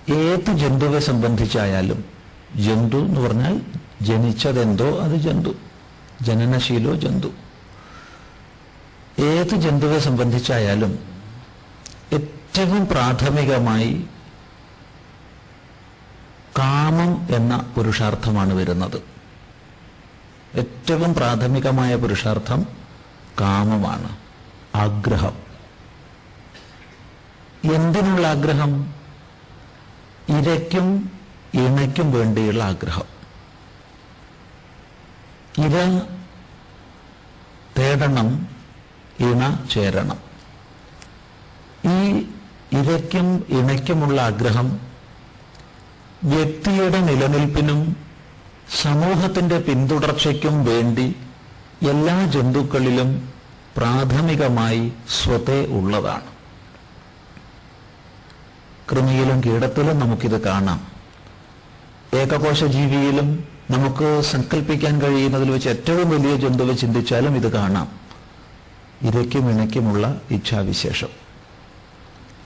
ഏത് ജന്തുവെ സംബന്ധിച്ചായാലും, ജന്തു എന്ന് പറഞ്ഞാൽ ജനിച്ചതെന്തോ അത് ജന്തു, ജനനശീലോ ജന്തു. ഏത് ജന്തുവെ സംബന്ധിച്ചായാലും ഏറ്റവും പ്രാഥമികമായി കാമം എന്ന പുരുഷാർത്ഥമാണ് വരുന്നത്. ഏറ്റവും പ്രാഥമികമായ പുരുഷാർത്ഥം കാമമാണ്, ആഗ്രഹം. എന്തിനുള്ള ആഗ്രഹം? ഇരയ്ക്കും ഇണയ്ക്കും വേണ്ടിയുള്ള ആഗ്രഹം. ഇര തേടണം, ഇണ ചേരണം. ഈ ഇരയ്ക്കും ഇണയ്ക്കുമുള്ള ആഗ്രഹം വ്യക്തിയുടെ നിലനിൽപ്പിനും സമൂഹത്തിന്റെ പിന്തുടർച്ചയ്ക്കും വേണ്ടി എല്ലാ ജന്തുക്കളിലും പ്രാഥമികമായി സ്വതേ ഉള്ളതാണ്. കൃമിയിലും കീടത്തിലും നമുക്കിത് കാണാം. ഏകകോശ ജീവിയിലും നമുക്ക് സങ്കല്പിക്കാൻ കഴിയുന്നതിൽ വെച്ച് ഏറ്റവും വലിയ ജന്തുവെ ചിന്തിച്ചാലും ഇത് കാണാം. ഇരയ്ക്കും ഇണയ്ക്കുമുള്ള ഇച്ഛാവിശേഷം.